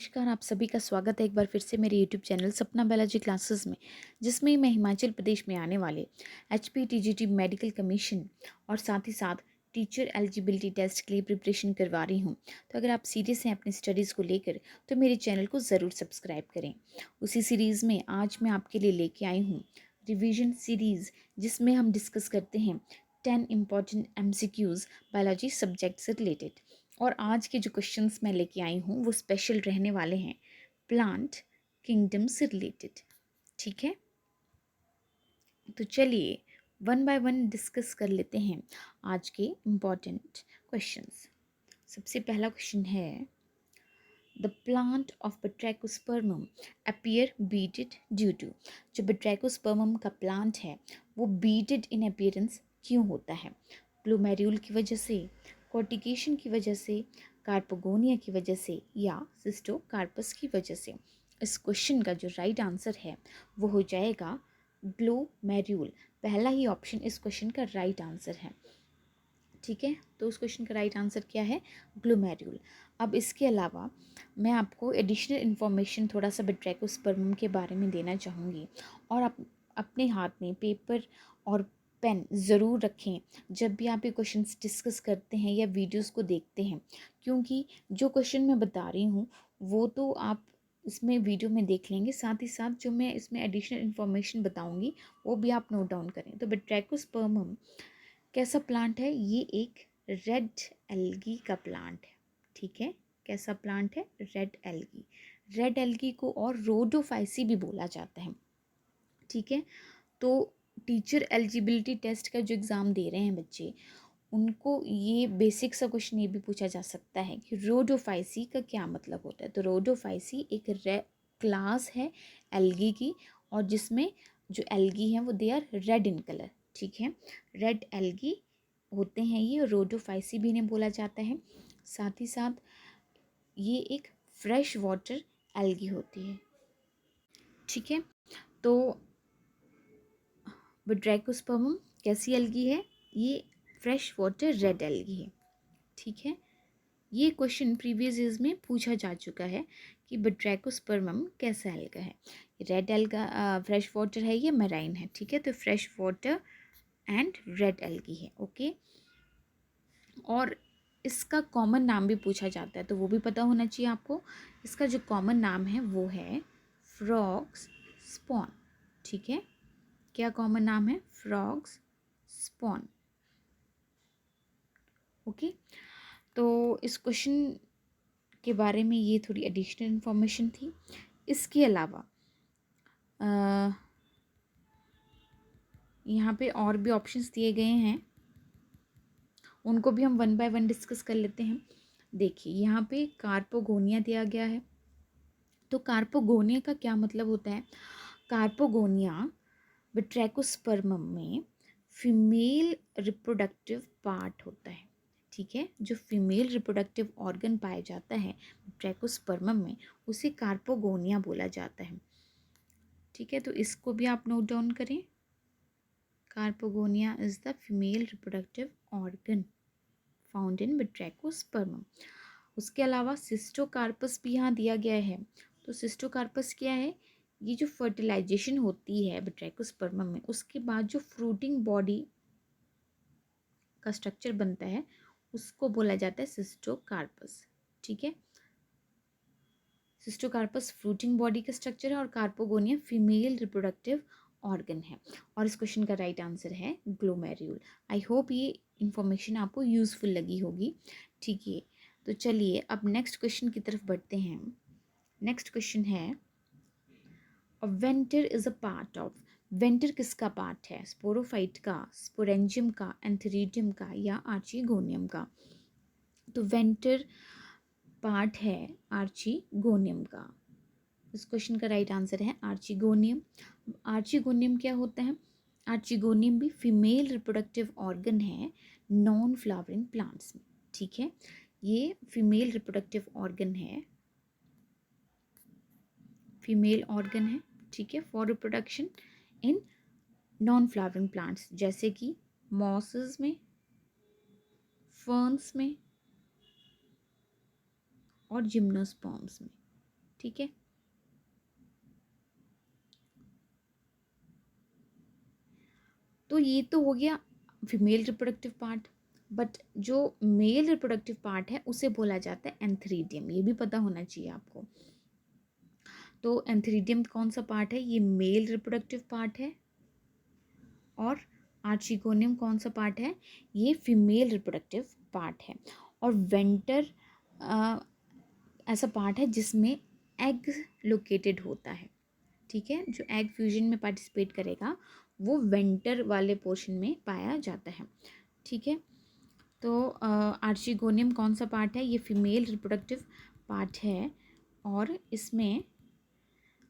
नमस्कार, आप सभी का स्वागत है एक बार फिर से मेरे यूट्यूब चैनल सपना बायोलॉजी क्लासेस में, जिसमें मैं हिमाचल प्रदेश में आने वाले HPTGT मेडिकल कमीशन और साथ ही साथ टीचर एलिजिबिलिटी टेस्ट के लिए प्रिपरेशन करवा रही हूँ। तो अगर आप सीरियस हैं अपनी स्टडीज़ को लेकर तो मेरे चैनल को ज़रूर सब्सक्राइब करें। उसी सीरीज़ में आज मैं आपके लिए लेके आई हूँ रिविजन सीरीज़, जिसमें हम डिस्कस करते हैं 10 इम्पॉर्टेंट MCQs बायोलॉजी सब्जेक्ट से रिलेटेड। और आज के जो क्वेश्चंस मैं लेके आई हूँ वो स्पेशल रहने वाले हैं प्लांट किंगडम से रिलेटेड। ठीक है, तो चलिए वन बाय वन डिस्कस कर लेते हैं आज के इम्पॉर्टेंट क्वेश्चंस। सबसे पहला क्वेश्चन है the plant of Batrachospermum appear beaded due to. जो बट्रैकोस्पर्मम का प्लांट है वो बीटेड इन अपीयरेंस क्यों होता है? प्लूमेरियल की वजह से, कॉर्टिकेशन की वजह से, कार्पोगोनिया की वजह से या सिस्टोकार्पस की वजह से। इस क्वेश्चन का जो राइट आंसर है वो हो जाएगा ग्लोमेर्यूल। पहला ही ऑप्शन इस क्वेश्चन का राइट आंसर है। ठीक है, तो उस क्वेश्चन का राइट आंसर क्या है? ग्लोमेर्यूल। अब इसके अलावा मैं आपको एडिशनल इन्फॉर्मेशन थोड़ा सा बट्रैकोस्पर्मम के बारे में देना चाहूँगी। और आप अपने हाथ में पेपर और पेन ज़रूर रखें जब भी आप ये क्वेश्चंस डिस्कस करते हैं या वीडियोस को देखते हैं, क्योंकि जो क्वेश्चन मैं बता रही हूँ वो तो आप इसमें वीडियो में देख लेंगे, साथ ही साथ जो मैं इसमें एडिशनल इन्फॉर्मेशन बताऊँगी वो भी आप नोट डाउन करें। तो बट्रैकोस्पर्मम कैसा प्लांट है? ये एक रेड एल्गी का प्लांट है। ठीक है, कैसा प्लांट है? Red algae. रेड एल्गी को और रोडोफाइसी भी बोला जाता है। ठीक है, तो टीचर एलिजिबिलिटी टेस्ट का जो एग्ज़ाम दे रहे हैं बच्चे, उनको ये बेसिक सा क्वेश्चन ये भी पूछा जा सकता है कि रोडोफाइसी का क्या मतलब होता है। तो रोडोफाइसी एक क्लास है एल्गी की, और जिसमें जो एल्गी हैं वो they are red in colour. ठीक है, रेड एल्गी होते हैं ये, रोडोफाइसी भी इन्हें बोला जाता है। साथ ही साथ ये एक फ्रेश वाटर एल्गी होती है। ठीक है, तो बट्रैकोस्पर्मम कैसी एल्गी है? ये फ्रेश वाटर रेड एल्गी है। ठीक है, ये क्वेश्चन प्रीवियस ईयर्स में पूछा जा चुका है कि बट्रैकोस्पर्मम कैसा एल्गा है। रेड एल्गा फ्रेश वाटर है, ये मैराइन है। ठीक है, तो fresh water and red algae है। ओके, और इसका कॉमन नाम भी पूछा जाता है तो वो भी पता होना चाहिए आपको। इसका जो कॉमन नाम है वो है फ्रॉग्स स्पॉन। ठीक है, क्या कॉमन नाम है? Frogs spawn. ओके, तो इस क्वेश्चन के बारे में ये थोड़ी एडिशनल इन्फॉर्मेशन थी। इसके अलावा यहाँ पे और भी ऑप्शंस दिए गए हैं, उनको भी हम वन बाय वन डिस्कस कर लेते हैं। देखिए यहाँ पे कार्पोगोनिया दिया गया है। तो कार्पोगोनिया का क्या मतलब होता है? कार्पोगोनिया बट्रैकोस्पर्मम में फीमेल रिप्रोडक्टिव पार्ट होता है। ठीक है, जो फीमेल रिप्रोडक्टिव ऑर्गन पाया जाता है बट्रैकोस्पर्मम में उसे कार्पोगोनिया बोला जाता है। ठीक है, तो इसको भी आप नोट डाउन करें। Carpogonia is the female reproductive organ found in Batrachospermum. उसके अलावा सिस्टोकार्पस भी यहाँ दिया गया है। तो सिस्टोकार्पस क्या है? ये जो फर्टिलाइजेशन होती है बट्रैकोस्पर्मम में, उसके बाद जो फ्रूटिंग बॉडी का स्ट्रक्चर बनता है उसको बोला जाता है सिस्टोकार्पस। ठीक है, सिस्टोकार्पस फ्रूटिंग बॉडी का स्ट्रक्चर है और कार्पोगोनिया फीमेल रिप्रोडक्टिव ऑर्गन है। और इस क्वेश्चन का राइट आंसर है ग्लोमेर्यूल। आई होप ये इन्फॉर्मेशन आपको यूज़फुल लगी होगी। ठीक है, तो चलिए अब नेक्स्ट क्वेश्चन की तरफ बढ़ते हैं। नेक्स्ट क्वेश्चन है venter is a part of. Venter किसका पार्ट है? स्पोरोफाइट का, स्पोरेंजियम का, एंथेरिडियम का या आर्चीगोनियम का? तो वेंटर पार्ट है आर्चीगोनियम का। इस क्वेश्चन का राइट आंसर है आर्चीगोनियम। आर्चीगोनियम क्या होता है? आर्चीगोनियम भी फीमेल रिप्रोडक्टिव ऑर्गन है नॉन फ्लावरिंग प्लांट्स में। ठीक है, ये फीमेल रिप्रोडक्टिव ऑर्गन है, फीमेल ऑर्गन है। ठीक है, for reproduction in non flowering plants, जैसे कि मॉसेस में, फर्न्स में और जिम्नोस्पर्म्स में। ठीक है। तो ये तो हो गया फीमेल रिप्रोडक्टिव पार्ट, बट जो मेल रिप्रोडक्टिव पार्ट है उसे बोला जाता है एंथीरिडियम, ये भी पता होना चाहिए आपको। तो एंथीरिडियम कौन सा पार्ट है? ये मेल रिप्रोडक्टिव पार्ट है। और आर्चिगोनियम कौन सा पार्ट है? ये फीमेल रिप्रोडक्टिव पार्ट है। और वेंटर ऐसा पार्ट है जिसमें एग लोकेटेड होता है, ठीक है। जो एग फ्यूजन में पार्टिसिपेट करेगा वो वेंटर वाले पोर्शन में पाया जाता है, ठीक है। तो आर्चिगोनियम कौन सा पार्ट है? ये फीमेल रिप्रोडक्टिव पार्ट है। और इसमें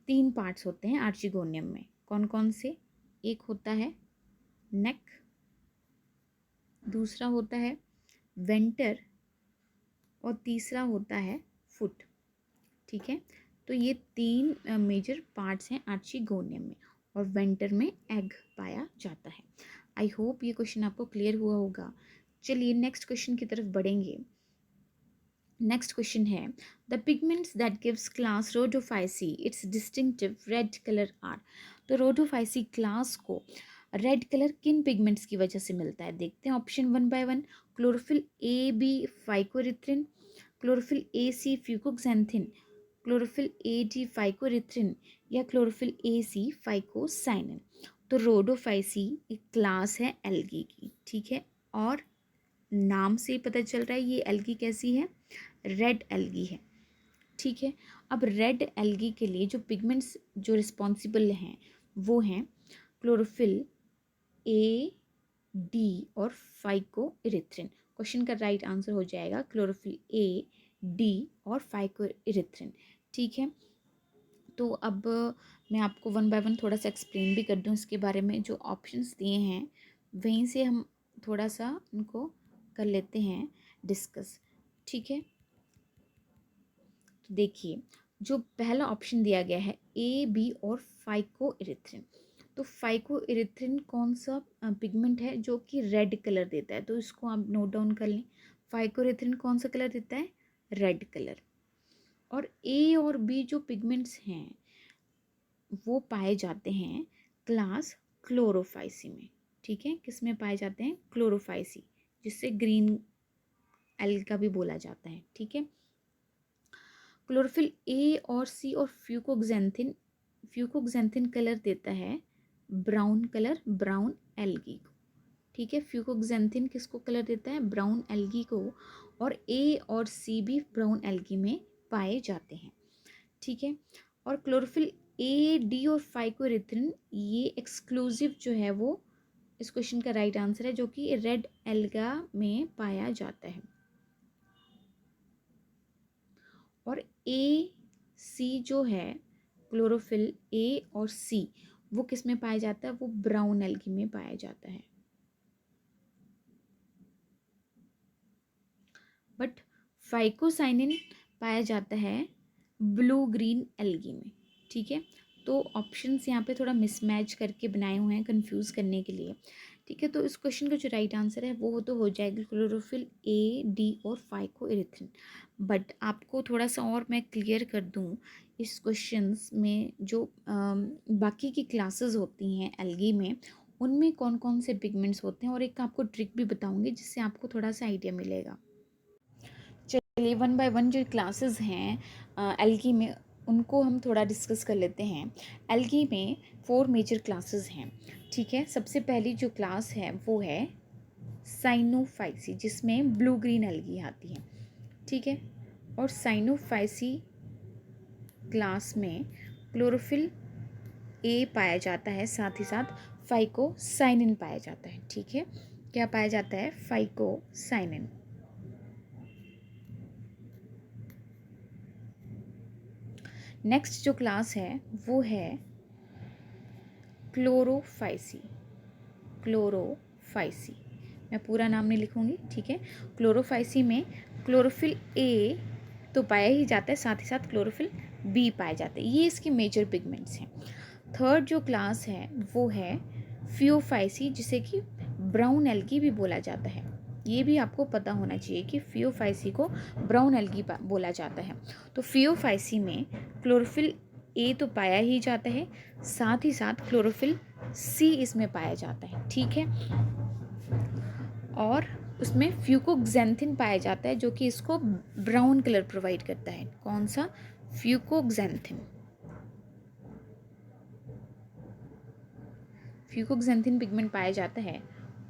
3 पार्ट्स होते हैं आर्चिगोनियम में। कौन कौन से? एक होता है नेक, दूसरा होता है वेंटर, और तीसरा होता है फुट, ठीक है। तो ये 3 मेजर पार्ट्स हैं आर्चिगोनियम में, और वेंटर में एग पाया जाता है। आई होप ये क्वेश्चन आपको क्लियर हुआ होगा। चलिए नेक्स्ट क्वेश्चन की तरफ बढ़ेंगे। नेक्स्ट क्वेश्चन है, the pigments that gives class Rhodophyceae its distinctive red colour are. तो रोडोफाइसी क्लास को रेड कलर किन पिगमेंट्स की वजह से मिलता है? देखते हैं option 1 by 1। Chlorophyll a b phycoerythrin, chlorophyll a c fucoxanthin, chlorophyll a d phycoerythrin, या क्लोरोफिल ए सी फाइकोसाइनिन। तो रोडोफाइसी एक क्लास है एल्गी की, ठीक है। और नाम से पता चल रहा है ये एल्गी कैसी है? रेड एल्गी है, ठीक है। अब रेड एल्गी के लिए जो पिगमेंट्स जो रिस्पॉन्सिबल हैं वो हैं क्लोरोफिल ए डी और फाइकोइरिथ्रिन। क्वेश्चन का राइट आंसर हो जाएगा क्लोरोफिल ए डी और फाइकोइरिथ्रिन, ठीक है। तो अब मैं आपको 1 बाय 1 थोड़ा सा एक्सप्लेन भी कर दूं इसके बारे में। जो ऑप्शंस दिए हैं वहीं से हम थोड़ा सा उनको कर लेते हैं डिस्कस, ठीक है। तो देखिए, जो पहला ऑप्शन दिया गया है ए बी और फाइकोइरिथ्रिन। तो फाइकोइरिथ्रिन कौन सा पिगमेंट है जो कि रेड कलर देता है? तो इसको आप नोट डाउन कर लें। फाइकोइरिथ्रिन कौन सा कलर देता है? Red colour. और ए और बी जो पिगमेंट्स हैं वो पाए जाते हैं क्लास क्लोरोफाइसी में, ठीक है। किस में पाए जाते हैं? क्लोरोफाइसी, जिससे ग्रीन एल्गा भी बोला जाता है, ठीक है। क्लोरोफिल ए और सी और फ्यूकोक्सेंथिन कलर देता है ब्राउन कलर, ब्राउन एल्गी को, ठीक है। फ्यूकोक्सेंथिन किसको कलर देता है? ब्राउन एल्गी को। और ए और सी भी ब्राउन एल्गी में पाए जाते हैं, ठीक है। और क्लोरोफिल ए डी और फाइकोरिथ्रिन ये एक्सक्लूसिव जो है वो इस क्वेश्चन का राइट आंसर है, जो कि रेड एल्गा में पाया जाता है। और ए सी जो है क्लोरोफिल ए और सी वो किस में पाया जाता है? वो ब्राउन एल्गी में पाया जाता है। बट फाइकोसाइनिन पाया जाता है ब्लू ग्रीन एल्गी में, ठीक है। तो ऑप्शंस यहाँ पे थोड़ा मिसमैच करके बनाए हुए हैं कंफ्यूज करने के लिए, ठीक है। तो इस क्वेश्चन का जो राइट आंसर है वो तो हो जाएगा क्लोरोफिल ए डी और फाइकोइरिथ्रिन। बट आपको थोड़ा सा और मैं क्लियर कर दूँ, इस क्वेश्चंस में जो बाकी की क्लासेस होती हैं एल्गी में उनमें कौन कौन से पिगमेंट्स होते हैं, और एक आपको ट्रिक भी बताऊँगी जिससे आपको थोड़ा सा आइडिया मिलेगा। चलिए 1 बाय 1 जो क्लासेस हैं एल्गी में उनको हम थोड़ा डिस्कस कर लेते हैं। एल्गी में 4 मेजर क्लासेस हैं, ठीक है। सबसे पहली जो क्लास है वो है साइनोफाइसी, जिसमें ब्लू ग्रीन एल्गी आती है, ठीक है। और साइनोफाइसी क्लास में क्लोरोफिल ए पाया जाता है, साथ ही साथ फाइकोसाइनिन पाया जाता है, ठीक है। क्या पाया जाता है? फाइकोसाइनिन। नेक्स्ट जो क्लास है वो है क्लोरोफाइसी। क्लोरोफाइसी, मैं पूरा नाम नहीं लिखूंगी, ठीक है। क्लोरोफाइसी में क्लोरोफिल ए तो पाया ही जाता है, साथ ही साथ क्लोरोफिल बी पाए जाते हैं। ये इसके मेजर पिगमेंट्स हैं। थर्ड जो क्लास है वो है फियोफाइसी, जिसे कि ब्राउन एल्गी भी बोला जाता है। ये भी आपको पता होना चाहिए कि फियोफाइसी को ब्राउन एल्गी बोला जाता है। तो फियोफाइसी में क्लोरोफिल ए तो पाया ही जाता है, साथ ही साथ क्लोरोफिल सी इसमें पाया जाता है, ठीक है। और उसमें फ्यूकोक्सेंथिन पाया जाता है जो कि इसको ब्राउन कलर प्रोवाइड करता है। कौन सा? फ्यूकोक्सेंथिन। फ्यूकोक्सेंथिन पिगमेंट पाया जाता है।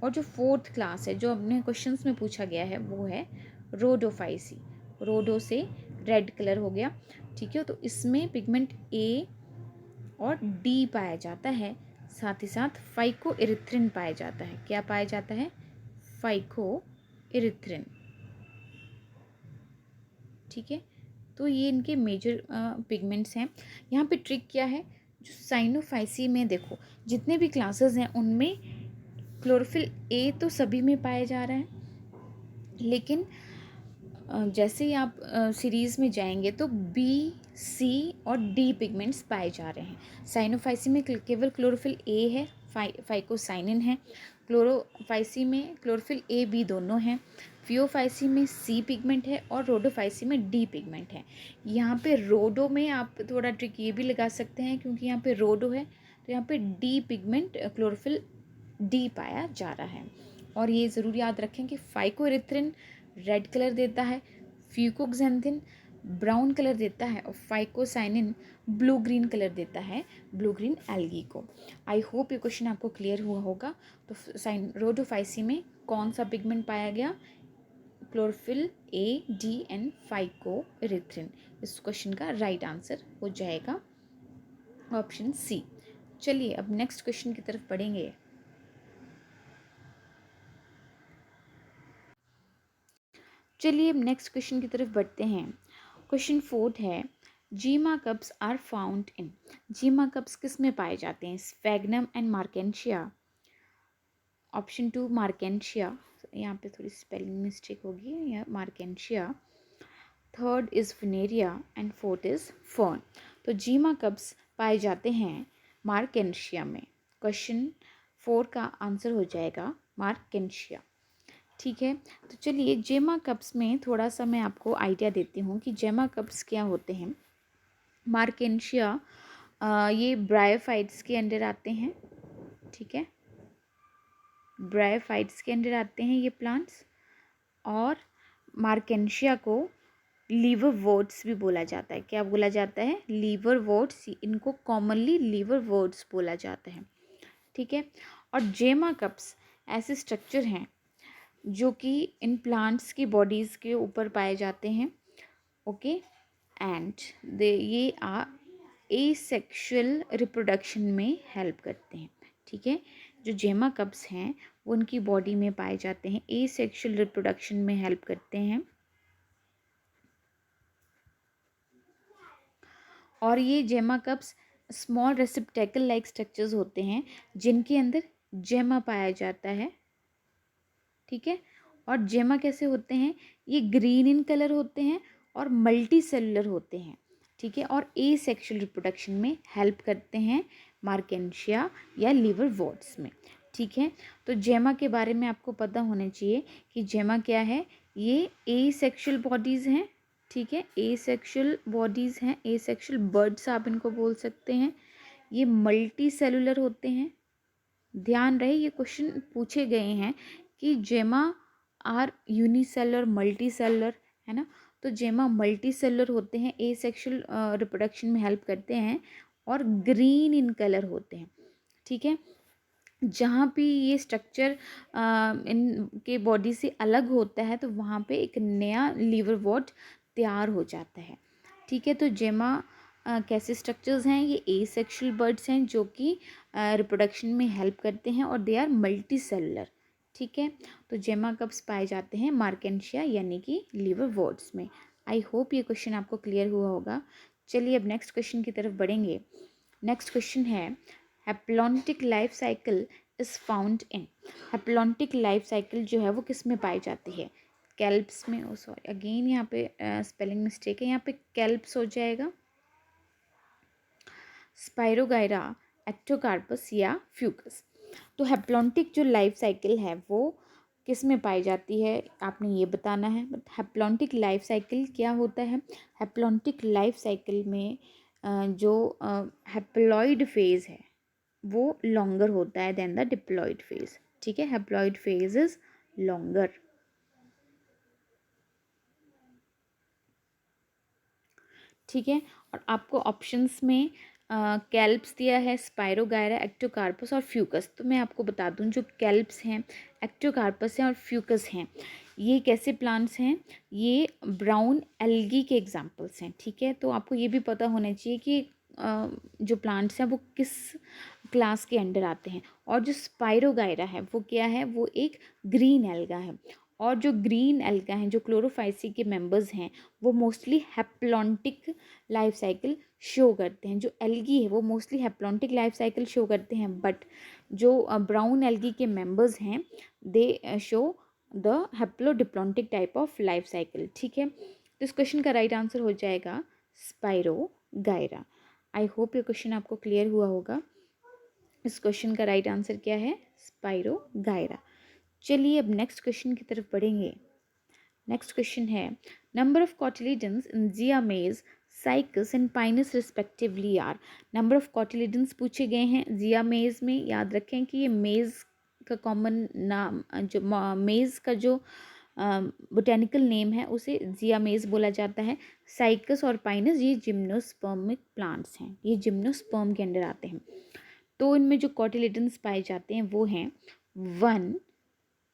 और जो फोर्थ क्लास है जो अपने क्वेश्चंस में पूछा गया है वो है रोडोफाइसी। रोडो से रेड कलर हो गया, ठीक है। तो इसमें पिगमेंट ए और डी पाया जाता है, साथ ही साथ फाइको इरिथ्रिन पाया जाता है। क्या पाया जाता है? फाइको इरिथ्रिन, ठीक है। तो ये इनके मेजर पिगमेंट्स हैं। यहाँ पे ट्रिक क्या है, जो साइनोफाइसी में देखो जितने भी क्लासेस हैं उनमें क्लोरोफिल ए तो सभी में पाया जा रहा है, लेकिन जैसे ही आप सीरीज़ में जाएंगे तो बी, सी और डी पिगमेंट्स पाए जा रहे हैं। साइनोफाइसी में केवल क्लोरोफिल ए है, फाइकोसाइनिन है। क्लोरोफाइसी में क्लोरोफिल ए, बी दोनों हैं। फियोफाइसी में सी पिगमेंट है और रोडोफाइसी में डी पिगमेंट है। यहाँ पे रोडो में आप थोड़ा ट्रिक ये भी लगा सकते हैं, क्योंकि यहाँ पे रोडो है तो यहाँ पे डी पिगमेंट क्लोरोफिल डी पाया जा रहा है। और ये ज़रूर याद रखें कि फाइकोइरिथ्रिन रेड कलर देता है, फ्यूकोक्सेंथिन ब्राउन कलर देता है और फाइकोसाइनिन ब्लू ग्रीन कलर देता है ब्लू ग्रीन एल्गी को। आई होप ये क्वेश्चन आपको क्लियर हुआ होगा। तो रोडोफाइसी में कौन सा पिगमेंट पाया गया? Chlorophyll a, d and phycoerythrin. इस क्वेश्चन का राइट आंसर हो जाएगा ऑप्शन सी। चलिए अब नेक्स्ट क्वेश्चन की तरफ बढ़ेंगे। चलिए अब नेक्स्ट क्वेश्चन की तरफ बढ़ते हैं। क्वेश्चन 4 है, gemma cups are found in. Gemma cups किस में पाए जाते हैं? Sphagnum and Marchantia. Option 2 Marchantia, यहाँ पे थोड़ी स्पेलिंग मिस्टेक होगी, या Marchantia. Third is Funaria and fourth is fern. तो जीमा कप्स पाए जाते हैं मार्केंशिया में। क्वेश्चन 4 का आंसर हो जाएगा मार्केंशिया, ठीक है। तो चलिए जेमा कप्स में थोड़ा सा मैं आपको आइडिया देती हूँ कि जेमा कप्स क्या होते हैं। मार्केंशिया ये ब्रायोफाइट्स के अंडर आते हैं, ठीक है। ब्रायोफाइट्स के अंडर आते हैं ये प्लांट्स। और मार्केंशिया को लीवरवोर्ट्स भी बोला जाता है। क्या बोला जाता है? लीवरवोर्ट्स। इनको कॉमनली लीवरवोर्ट्स बोला जाता है, ठीक है। और जेमा कप्स ऐसे स्ट्रक्चर हैं जो कि इन प्लांट्स की बॉडीज़ के ऊपर पाए जाते हैं, ओके। एंड ये एसेक्सुअल रिप्रोडक्शन में हेल्प करते हैं, ठीक है। जो जेमा कप्स हैं वो उनकी बॉडी में पाए जाते हैं, एसेक्सुअल रिप्रोडक्शन में हेल्प करते हैं। और ये जेमा कप्स स्मॉल रेसिप्टेकल लाइक स्ट्रक्चर्स होते हैं जिनके अंदर जेमा पाया जाता है, ठीक है। और जेमा कैसे होते हैं? ये ग्रीन इन कलर होते हैं और मल्टी सेलुलर होते हैं, ठीक है। और ए सेक्शुअल रिप्रोडक्शन में हेल्प करते हैं मार्केंशिया या लीवरवोर्ट्स में, ठीक है। तो जेमा के बारे में आपको पता होना चाहिए कि जेमा क्या है। ये ए सेक्शुअल बॉडीज़ हैं, ठीक है। ए सेक्शुअल बॉडीज़ हैं, ए सेक्शुअल बर्ड्स आप इनको बोल सकते हैं। ये मल्टी सेलुलर होते हैं। ध्यान रहे ये क्वेश्चन पूछे गए हैं कि जेमा आर यूनिसेलुलर मल्टी सेलुलर, है ना। तो जेमा मल्टी सेलुलर होते हैं, ए सेक्शुअल रिप्रोडक्शन में हेल्प करते हैं और ग्रीन इन कलर होते हैं, ठीक है। जहाँ भी ये स्ट्रक्चर इनके बॉडी से अलग होता है तो वहाँ पे एक नया लीवरवॉर्ट तैयार हो जाता है, ठीक है। तो जेमा कैसे स्ट्रक्चर्स हैं? ये ए सेक्शुअल बर्ड्स हैं जो कि रिप्रोडक्शन में हेल्प करते हैं और दे आर मल्टी सेलुलर, ठीक है। तो जेमा कब्स पाए जाते हैं मार्केंशिया यानी कि लीवरवॉर्ट्स में। आई होप ये क्वेश्चन आपको क्लियर हुआ होगा। चलिए अब नेक्स्ट क्वेश्चन की तरफ बढ़ेंगे। नेक्स्ट क्वेश्चन है, haplontic life cycle is found in. Haplontic life cycle जो है वो किस में पाई जाती है? कैल्प्स में। ओ सॉरी, अगेन यहाँ पे स्पेलिंग मिस्टेक है, यहाँ पे कैल्प्स हो जाएगा। स्पाइरोगायरा, एक्टोकार्पस या फ्यूकस। तो हैप्लॉन्टिक जो लाइफ साइकिल है वो किस में पाई जाती है, आपने ये बताना है। हैप्लॉन्टिक लाइफ साइकिल क्या होता है? हैप्लॉन्टिक लाइफ साइकिल में जो हैप्लॉइड फेज़ है वो लॉन्गर होता है देन द डिप्लॉइड फेज़। ठीक है, हैप्लॉइड फेज़ इज लॉन्गर। ठीक है, और आपको ऑप्शंस में कैल्प्स दिया है, स्पाइरोगायरा, एक्टोकार्पस और फ्यूकस। तो मैं आपको बता दूं, जो कैल्प्स हैं, एक्टोकार्पस हैं और फ्यूकस हैं, ये कैसे प्लांट्स हैं? ये ब्राउन एल्गी के एग्जाम्पल्स हैं। ठीक है, तो आपको ये भी पता होना चाहिए कि जो प्लांट्स हैं वो किस क्लास के अंडर आते हैं। और जो स्पाइरोगायरा है वो क्या है? वो एक ग्रीन एल्गा है। और जो ग्रीन एल्गा हैं, जो क्लोरोफाइसी के मेंबर्स हैं, वो mostly haplontic life cycle show करते हैं। जो एल्गी है वो mostly haplontic life cycle show करते हैं, बट जो ब्राउन एल्गी के मेंबर्स हैं दे show the haplodiplontic type of life cycle. ठीक है, तो इस क्वेश्चन का राइट आंसर हो जाएगा स्पाइरोगायरा। आई होप ये क्वेश्चन आपको क्लियर हुआ होगा। इस क्वेश्चन का राइट आंसर क्या है? स्पाइरोगायरा। चलिए अब नेक्स्ट क्वेश्चन की तरफ बढ़ेंगे। नेक्स्ट क्वेश्चन है, number of cotyledons in Zea mays, Cycas and Pinus respectively are. Number of cotyledons पूछे गए हैं जिया मेज में। याद रखें कि ये मेज का कॉमन नाम, जो मेज का जो बोटेनिकल नेम है उसे जिया मेज बोला जाता है। साइकस और पाइनस ये जिम्नोस्पर्मिक प्लांट्स हैं, ये जिम्नोस्पर्म के अंडर आते हैं। तो इनमें जो कॉटिलिडन्स पाए जाते हैं वो हैं 1,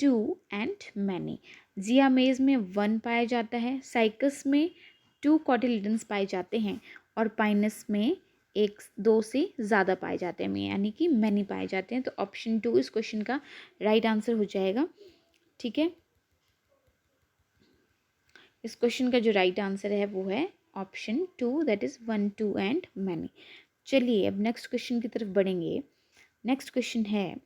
2 एंड मैनी। जिया मेज में 1 पाया जाता है, साइकस में 2 कॉटिलिडन्स पाए जाते हैं और पाइनस में 1, 2 से ज़्यादा पाए जाते हैं, यानी कि मैनी पाए जाते हैं। तो ऑप्शन 2 इस क्वेश्चन का राइट आंसर हो जाएगा। ठीक है, इस क्वेश्चन का जो राइट आंसर है वो है option 2, that is 1, 2 and many. चलिए अब नेक्स्ट क्वेश्चन की तरफ बढ़ेंगे। नेक्स्ट क्वेश्चन है,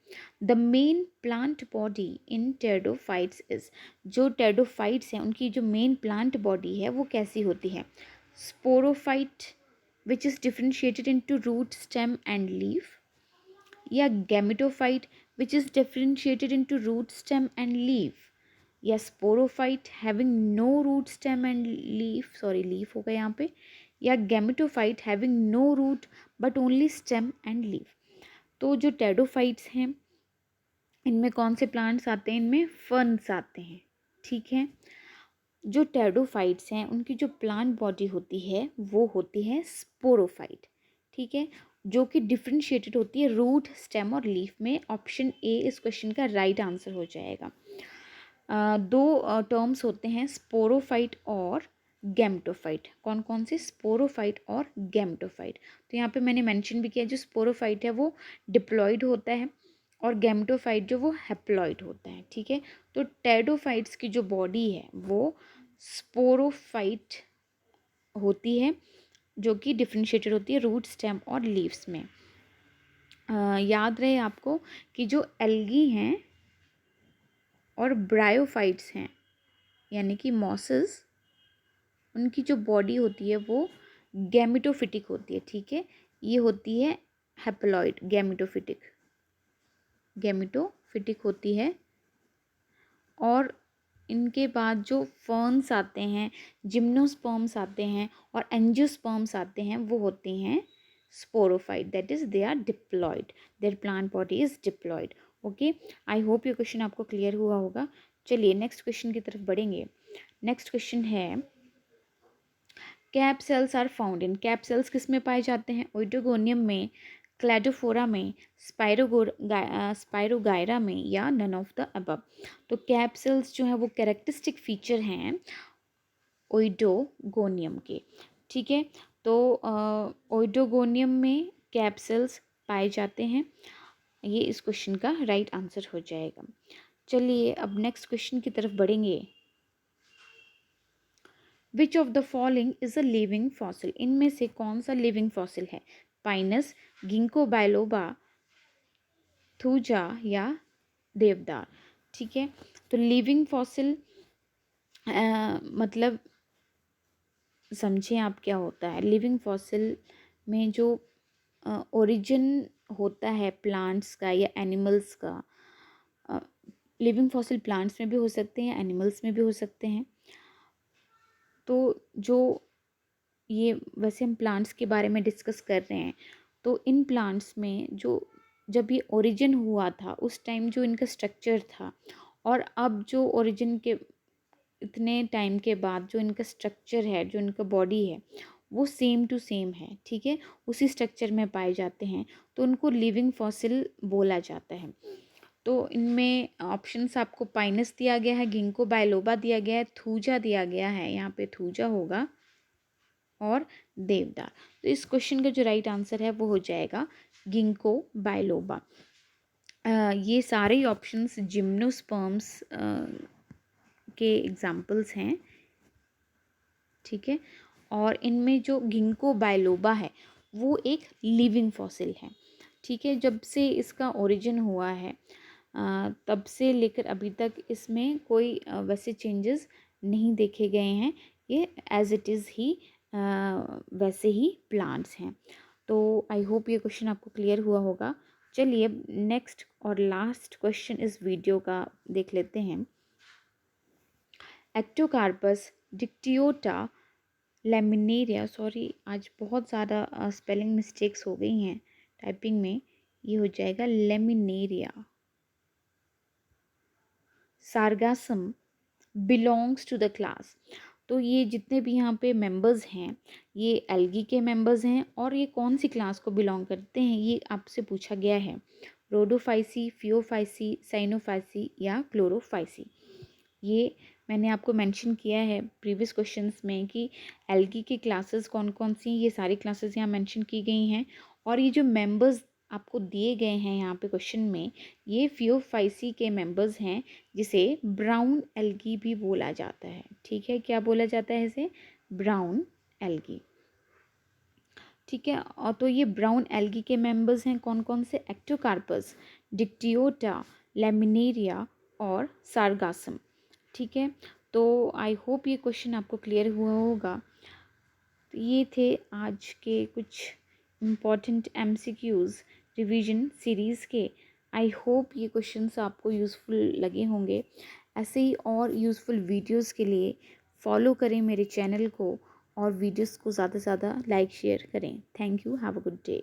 the main plant body in pteridophytes is. जो टेरिडोफाइट्स हैं उनकी जो मेन प्लांट बॉडी है वो कैसी होती है? Sporophyte which is differentiated into root, stem and leaf, या gametophyte which is differentiated into root, stem and leaf, या sporophyte having no root, stem and leaf, sorry leaf होगा यहाँ पे, या gametophyte having no root but only stem and leaf. तो जो pteridophytes हैं इनमें कौन से प्लांट्स आते हैं? इनमें फर्न्स आते हैं। ठीक है, जो टेरिडोफाइट्स हैं उनकी जो प्लांट बॉडी होती है वो होती है स्पोरोफाइट। ठीक है, जो कि डिफ्रेंशिएटेड होती है रूट, स्टेम और लीफ में। ऑप्शन ए इस क्वेश्चन का राइट आंसर हो जाएगा। दो टर्म्स होते हैं, स्पोरोफाइट और गैमेटोफाइट। कौन कौन से? स्पोरोफाइट और गैमेटोफाइट। तो यहाँ पे मैंने मेंशन भी किया, जो स्पोरोफाइट है वो डिप्लॉइड होता है और गैमेटोफाइट जो वो हैप्लॉइड होता है। ठीक है, तो टेरिडोफाइट्स की जो बॉडी है वो स्पोरोफाइट होती है, जो कि डिफ्रेंशिएटेड होती है रूट, स्टेम और लीव्स में। याद रहे आपको कि जो एल्गी हैं और ब्रायोफाइट्स हैं यानी कि मॉसेस, उनकी जो बॉडी होती है वो गैमेटोफिटिक होती है। ठीक है, ये होती है हैप्लॉइड, गैमेटोफिटिक, गैमेटोफिटिक होती है। और इनके बाद जो फर्न्स आते हैं, जिम्नोस्पर्म्स आते हैं और एंजियोस्पर्म्स आते हैं, वो होते हैं sporophyte, that is they are diploid, their plant body is diploid. Okay, I hope ये क्वेश्चन आपको क्लियर हुआ होगा। चलिए नेक्स्ट क्वेश्चन की तरफ बढ़ेंगे। नेक्स्ट क्वेश्चन है, cap cells are found in. Cap cells किस में पाए जाते हैं? ओइडोगोनियम में, क्लैडोफोरा में, स्पाइरोगायरा में, या नन ऑफ द अबव। तो कैप सेल्स जो है वो कैरेक्टरिस्टिक फीचर हैं ओइडोगोनियम के। ठीक है, तो ओइडोगोनियम में कैप सेल्स पाए जाते हैं। ये इस क्वेश्चन का राइट आंसर हो जाएगा। चलिए अब नेक्स्ट क्वेश्चन की तरफ बढ़ेंगे। Which of the following is a living fossil. इनमें से कौन सा लिविंग फॉसिल है? पाइनस, गिंको बायलोबा, थूजा या देवदार। ठीक है, तो लिविंग फॉसिल मतलब समझें आप क्या होता है। लिविंग फॉसिल में जो ओरिजिन होता है प्लांट्स का या एनिमल्स का, लिविंग फॉसिल प्लांट्स में भी हो सकते हैं, एनिमल्स में भी हो सकते हैं। तो जो ये वैसे हम प्लांट्स के बारे में डिस्कस कर रहे हैं, तो इन प्लांट्स में जो जब ये ओरिजिन हुआ था उस टाइम जो इनका स्ट्रक्चर था, और अब जो ओरिजिन के इतने टाइम के बाद जो इनका स्ट्रक्चर है, जो इनका बॉडी है, वो सेम टू सेम है, ठीक है, उसी स्ट्रक्चर में पाए जाते हैं, तो उनको लिविंग फॉसिल बोला जाता है। तो इनमें ऑप्शंस आपको पाइनस दिया गया है, गिंको बायलोबा दिया गया है, थूजा दिया गया है, यहाँ पे थूजा होगा, और देवदार। तो इस क्वेश्चन का जो राइट आंसर है वो हो जाएगा गिंको बायलोबा। ये सारे ही ऑप्शंस जिम्नोस्पर्म्स के एग्जाम्पल्स हैं, ठीक है। और इनमें जो गिंको बायलोबा है वो एक लिविंग फॉसिल है, ठीक है। जब से इसका ओरिजिन हुआ है तब से लेकर अभी तक इसमें कोई वैसे चेंजेस नहीं देखे गए हैं, ये एज इट इज़ ही वैसे ही प्लांट्स हैं। तो आई होप ये क्वेश्चन आपको क्लियर हुआ होगा। चलिए नेक्स्ट और लास्ट क्वेश्चन इस वीडियो का देख लेते हैं। एक्टोकार्पस डिक्टियोटा लेमिनेरिया, सॉरी आज बहुत ज़्यादा स्पेलिंग मिस्टेक्स हो गई हैं टाइपिंग में, ये हो जाएगा Laminaria. Sargassum belongs to the class. तो ये जितने भी यहाँ पे मेंबर्स हैं ये एल्गी के मेंबर्स हैं, और ये कौन सी क्लास को बिलोंग करते हैं ये आपसे पूछा गया है। रोडोफाइसी, फियोफाइसी, साइनोफाइसी या क्लोरोफाइसी। ये मैंने आपको मेंशन किया है प्रीवियस क्वेश्चंस में कि एल्गी की क्लासेस कौन कौन सी, ये सारी क्लासेस यहाँ मेंशन की गई हैं। और ये जो मेंबर्स आपको दिए गए हैं यहाँ पे क्वेश्चन में, ये फियोफाइसी के मेंबर्स हैं, जिसे ब्राउन एल्गी भी बोला जाता है, ठीक है। क्या बोला जाता है इसे? ब्राउन एल्गी, ठीक है। और तो ये ब्राउन एल्गी के मेंबर्स हैं कौन कौन से? एक्टोकार्पस, डिक्टियोटा, लेमिनेरिया और सार्गासम, ठीक है। तो आई होप ये क्वेश्चन आपको क्लियर हुआ होगा। तो ये थे आज के कुछ इम्पॉर्टेंट MCQs रिवीजन सीरीज़ के। आई होप ये क्वेश्चंस आपको यूज़फुल लगे होंगे। ऐसे ही और यूज़फुल वीडियोस के लिए फॉलो करें मेरे चैनल को, और वीडियोस को ज़्यादा से ज़्यादा लाइक शेयर करें। Thank you, have a good day.